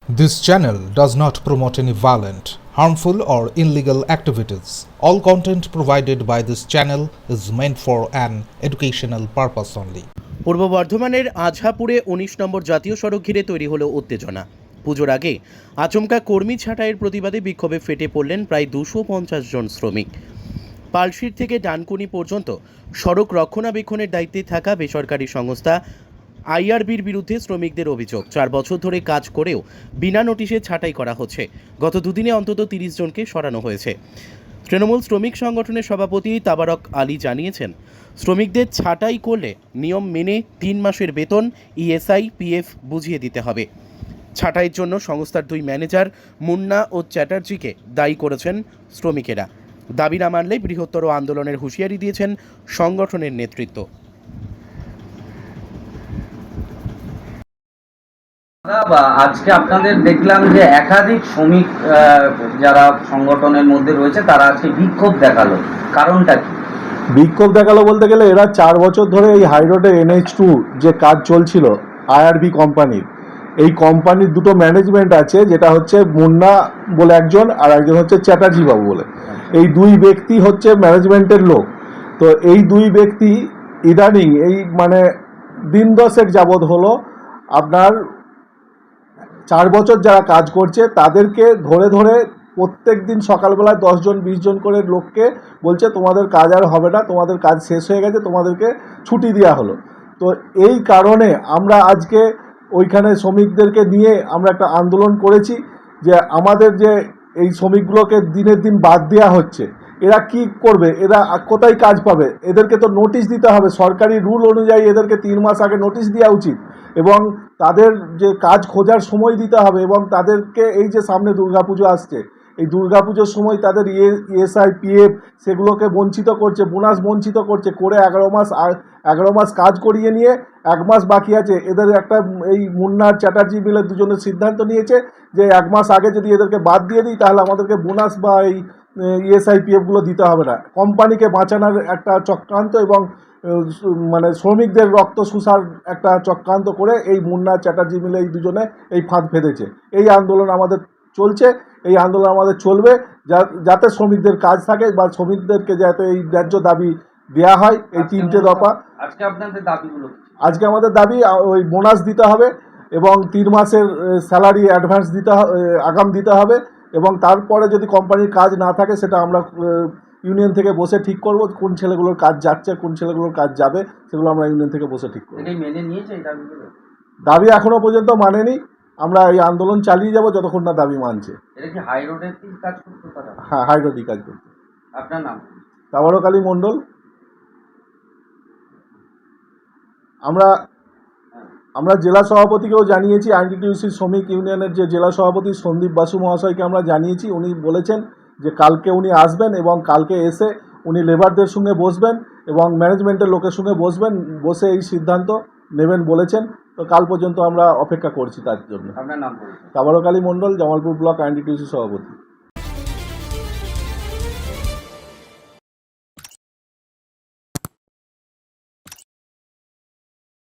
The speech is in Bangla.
This channel does not promote any violent, harmful, or illegal activities. All content provided by this channel is meant for an educational purpose only. পূর্ব বর্ধমানের আঝাপুরে ১৯ নম্বর জাতীয় সড়ক ঘিরে তৈরি হলো উত্তেজনা। পুজোর আগে আচমকা কর্মী ছাঁটাইয়ের প্রতিবাদে বিক্ষোভে ফেটে পড়লেন প্রায় ২৫০ জন শ্রমিক। পালশির থেকে ডানকুনি পর্যন্ত সড়ক রক্ষণাবেক্ষণের দায়িত্বে থাকা বেসরকারি সংস্থা আইআরবির বিরুদ্ধে শ্রমিকদের অভিযোগ, ৪ বছর ধরে কাজ করেও বিনা নোটিশে ছাঁটাই করা হচ্ছে। গত দুদিনে অন্তত ৩০ জনকে সরানো হয়েছে। তৃণমূল শ্রমিক সংগঠনের সভাপতি তাবারক আলী জানিয়েছেন, শ্রমিকদের ছাঁটাই করলে নিয়ম মেনে ৩ মাসের বেতন, ইএসআই, পিএফ বুঝিয়ে দিতে হবে। ছাঁটাইয়ের জন্য সংস্থার ২ ম্যানেজার মুন্না ও চ্যাটার্জিকে দায়ী করেছেন শ্রমিকেরা। দাবি না মানলে বৃহত্তর আন্দোলনের হুঁশিয়ারি দিয়েছেন সংগঠনের নেতৃত্ব। আজকে আপনাদের দেখলাম যে একাধিক শ্রমিক যারা সংগঠনের মধ্যে রয়েছে তারা আজকে বিক্ষোভ দেখালো, কারণটা কি? বিক্ষোভ দেখালো বলতে গেলে এরা ৪ বছর ধরে এই হাইরোডে NH2 যে কাজ চলছিল আইআরবি কোম্পানির, এই কোম্পানির দুটো ম্যানেজমেন্ট আছে, যেটা হচ্ছে মুন্না বলে একজন আর একজন হচ্ছে চ্যাটার্জি বাবু বলে। এই দুই ব্যক্তি হচ্ছে ম্যানেজমেন্টের লোক। তো এই দুই ব্যক্তি ইদানিং এই মানে দিন 10 যাবৎ হলো আপনার ৪ বছর যারা কাজ করছে তাদেরকে ধরে ধরে প্রত্যেক দিন সকালবেলায় 10 জন 20 জন করে লোককে বলছে তোমাদের কাজ আর হবে না, তোমাদের কাজ শেষ হয়ে গেছে, তোমাদেরকে ছুটি দেওয়া হলো। তো এই কারণে আমরা আজকে ওইখানে শ্রমিকদেরকে নিয়ে আমরা একটা আন্দোলন করেছি যে আমাদের যে এই শ্রমিকগুলোকে দিনের দিন বাদ দেওয়া হচ্ছে, এরা কি করবে, এরা কোথায় কাজ পাবে? এদেরকে তো নোটিশ দিতে হবে, সরকারি রুল অনুযায়ী এদেরকে 3 মাস আগে নোটিশ দেওয়া উচিত এবং তাদের যে কাজ খোঁজার সময় দিতে হবে। এবং তাদেরকে এই যে সামনে দুর্গাপুজো আসছে, এই দুর্গাপুজোর সময় তাদের ইএসআই, পিএফ সেগুলোকে বঞ্চিত করছে, বোনাস বঞ্চিত করছে করে 11 মাস কাজ করিয়ে নিয়ে 1 মাস বাকি আছে। এদের একটা এই মুন্নার চ্যাটার্জি মিলে দুজনের সিদ্ধান্ত নিয়েছে যে 1 মাস আগে যদি এদেরকে বাদ দিয়ে দিই তাহলে আমাদেরকে বোনাস বা এই ইএসআই, পিএফগুলো দিতে হবে না। কোম্পানিকে বাঁচানোর একটা চক্রান্ত এবং মানে শ্রমিকদের রক্ত শুষার একটা চক্রান্ত করে এই মুন্না চ্যাটার্জি মিলে এই দুজনে এই ফাঁদ ফেঁদেছে। এই আন্দোলন আমাদের চলছে, এই আন্দোলন আমাদের চলবে যাতে শ্রমিকদের কাজ থাকে বা শ্রমিকদেরকে যাতে এই ন্যায্য দাবি দেওয়া হয়। এই 3টে দফা আজকে আপনাদের দাবিগুলো। আজকে আমাদের দাবি ওই বোনাস দিতে হবে এবং 3 মাসের স্যালারি অ্যাডভান্স দিতে আগাম দিতে হবে এবং তারপরে যদি কোম্পানির কাজ না থাকে সেটা আমরা ইউনিয়ন থেকে বসে ঠিক করব, কোন ছেলেগুলোর কাজ যাচ্ছে কোন ছেলেগুলোর কাজ যাবে সেগুলো আমরা ইউনিয়ন থেকে বসে ঠিক করব। মেনে নিয়েছে এই দাবিগুলো? দাবি এখনো পর্যন্ত মানেনি, আমরা এই আন্দোলন চালিয়ে যাব যতক্ষণ না দাবি মানছে। এটা কি হাই রোডের কাজ করতে পারে? হ্যাঁ, হাই রোডই কাজ করতে। আপনার নাম? তাবারক আলী মণ্ডল। আমরা জেলা সভাপতিকেও জানিয়েছি, আইনটিটিউসি শ্রমিক ইউনিয়নের যে জেলা সভাপতি সন্দীপ বাসু মহাশয়কে আমরা জানিয়েছি। উনি বলেছেন যে কালকে উনি আসবেন এবং কালকে এসে উনি লেবারদের সঙ্গে বসবেন এবং ম্যানেজমেন্টের লোকের সঙ্গে বসবেন, বসে এই সিদ্ধান্ত নেবেন বলেছেন। তো কাল পর্যন্ত আমরা অপেক্ষা করছি তার জন্য। আপনার নাম? তাবারক আলী মণ্ডল, জামালপুর ব্লক আইনটিটিউসি সভাপতি।